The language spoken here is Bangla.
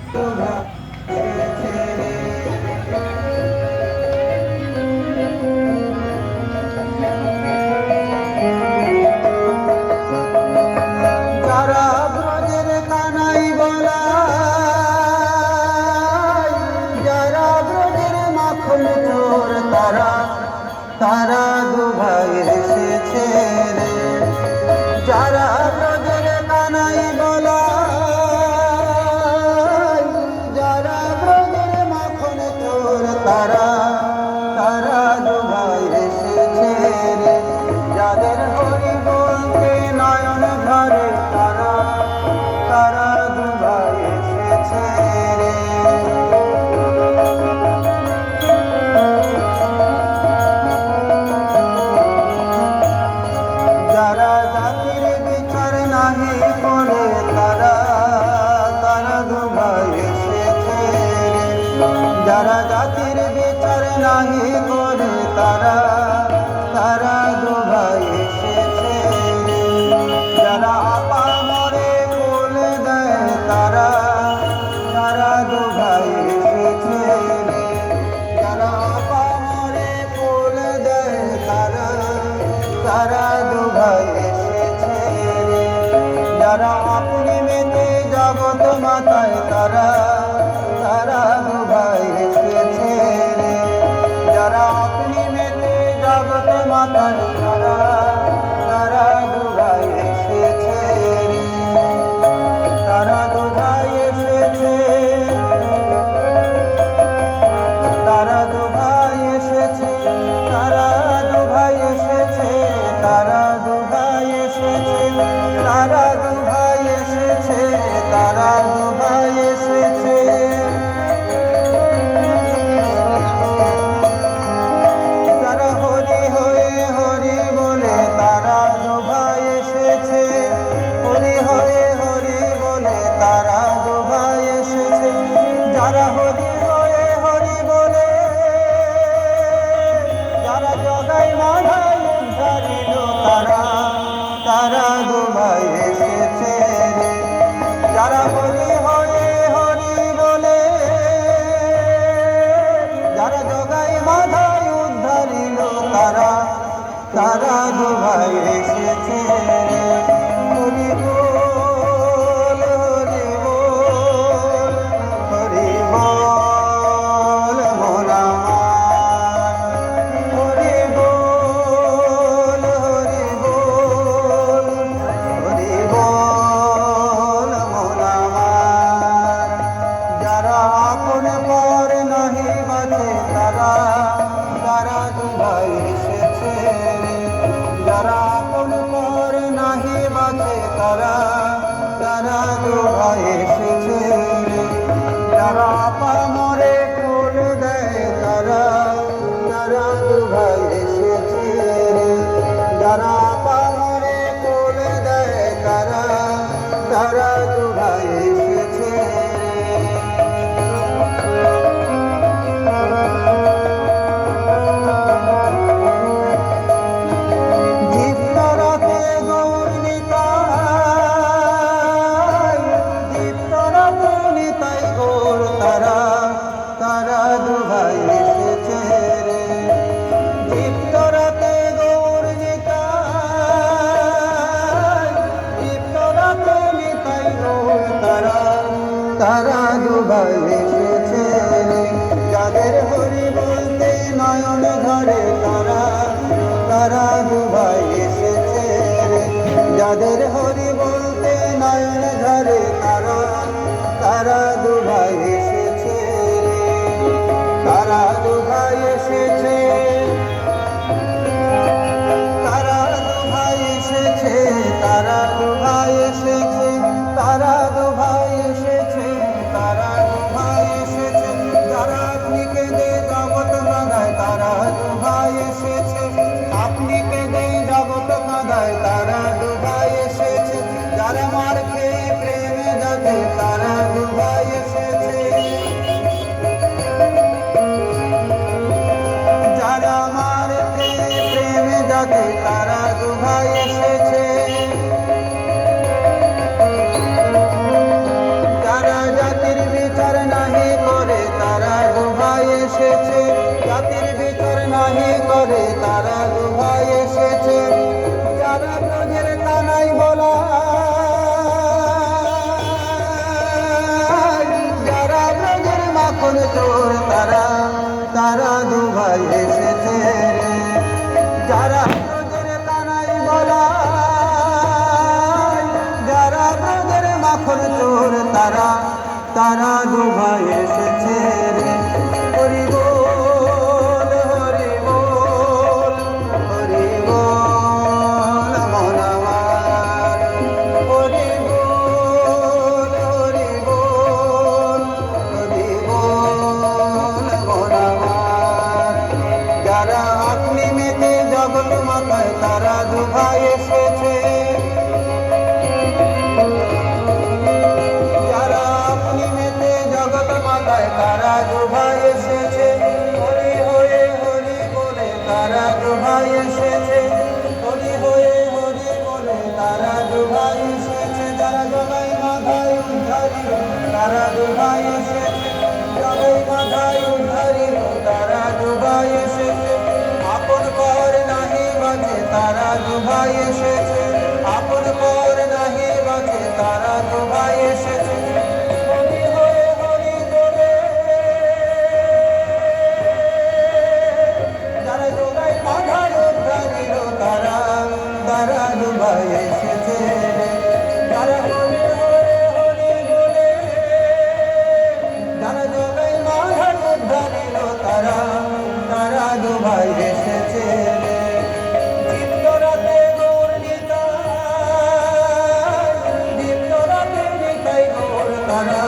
যারা ব্রজের কানাই বলা, যারা ব্রজের মাখন চোর, তারা দুভাই এসেছে রে। যারা ব্রজের কানাই বলা, যারা ব্রজের মাখন চোর, তারা দুভাই এসেছে রে। যাদের হরি বলতে নয়ন ধরে, তারা দুভাই এসেছে রে। যারা জাতির বিচার নাহি করে, তারা দুভাই এসেছে রে। যারা জাতির বিচার নাহি করে, তারা দুভাই এসেছে রে। যারা আপা মরে কুল দেয়, তারা দুভাই এসেছে রে। যারা আপা মরে কুল দেয়, তারা দুভাই এসেছে রে। যারা আপনি মেতে জগৎ মাতায়, তারা দুভাই এসেছে রে। যারা আপনি মেতে জগৎ মাতায়, তারা দুভাই এসেছে রে। তারা দুভাই এসেছে, তারা দুভাই এসেছে, তারা দুভাই এসেছে, তারা দুভাই এসেছে, তারা দুভাই এসেছে, তারা দুভাই এসেছে। তারা হরি হয়ে হরি বলে, তারা দুভাই এসেছে। হরি হয়ে হরি বলে, তারা দুভাই এসেছে। যারা হরি হয়ে হরি বলে, যারা জগাই মাধাই উদ্ধারিল, তারা দুভাই এসেছে রে। যারা হরি হয়ে হরি বলে, যারা জগাই মাধাই উদ্ধারিল, তারা দুভাই এসেছে রে। হরি বল, হরি বল, হরি বল মন আমার। হরি বল, হরি বল, হরি বল মন আমার। যারা আপন পর নাহি বাঁচে, তারা দুভাই এসেছে রে। যারা আপন পর নাহি বাঁচে, তারা দুভাই এসেছে রে। যারা আপা মরে কুল দেয়, তারা দুভাই এসেছে রে। যারা আপা মরে কুল দেয়, তারা দুভাই এসেছে রে। দীপ্তরথে গৌর নিতাই, দীপ্তরথে নিতাই গৌর, তারা দুভাই এসেছে রে। দীপ্তরথে গৌর নিতাই, দীপ্তরথে নিতাই গৌর, তারা দুভাই এসেছে রে। যাদের হরি বলতে নয়ন ধরে, তারা দুভাই এসেছে রে। যাদের হরি বলতে নয়ন ধরে, তারা দুভাই এসেছে রে। তারা দুভাই এসেছে, তারা দুভাই এসেছে, তারা দুভাই এসেছে, তারা দুভাই এসেছে, তারা দুভাই এসেছে। যারা আপনি কেঁদে জগৎ কাঁদায়, তারা দুভাই এসেছে। আপনি কেঁদে জগৎ কাঁদায়, তারা দুভাই এসেছে। যারা মার খেয়ে প্রেমে যাবে, তারা দুভাই এসেছে। যারা মার খেয়ে প্রেমে যাবে, তারা দুভাই এসেছে। যারা জাতির বিচার এসেছে, জাতির বিচার নাহি করে তারা দুভাই এসেছে। যারা ব্রজের কানাই বলা, যারা ব্রজের মাখন চোর, তারা তারা দুভাই এসেছে। যারা ব্রজের কানাই বলা, যারা ব্রজের মাখন চোর, তারা তারা দুভাই এসেছে। হরি বল, হরি বল, হরি বল মন আমার। হরি বল, হরি বল, হরি বল মন আমার। যারা আপনি মেতে জগৎ মাতায়, তারা দুভাই এসেছে। যারা আপনি মেতে জগৎ মাতায়, তারা দুভাই এসেছে। হরি হয়ে হরি বলে তারা দুভাই এসেছে। হরি হয়ে হরি বলে তারা দুভাই এসেছে। যারা জগাই মাথায় উদ্ধারিল, তারা দুভাই এসেছে। জগাই মাথায় উদ্ধারিল, তারা দুভাই এসেছে। আপন পর নাহি বাঁচে, তারা দুভাই এসেছে। আপন পর নাহি বাঁচে, তারা দুভাই এসেছে। হরি হয়ে হরি বলে যারা জগাই মাথায় উদ্ধারিল, তারা তারা দুভাই এসেছে। যারা হরি হরে হরি বলে যারা জগাই মাথায় উদ্ধারিল, তারা তারা দুভাই এসেছে। চিত্তরাতে গৌর নিতাই, চিত্তরাতে নিতাই গৌর, তারা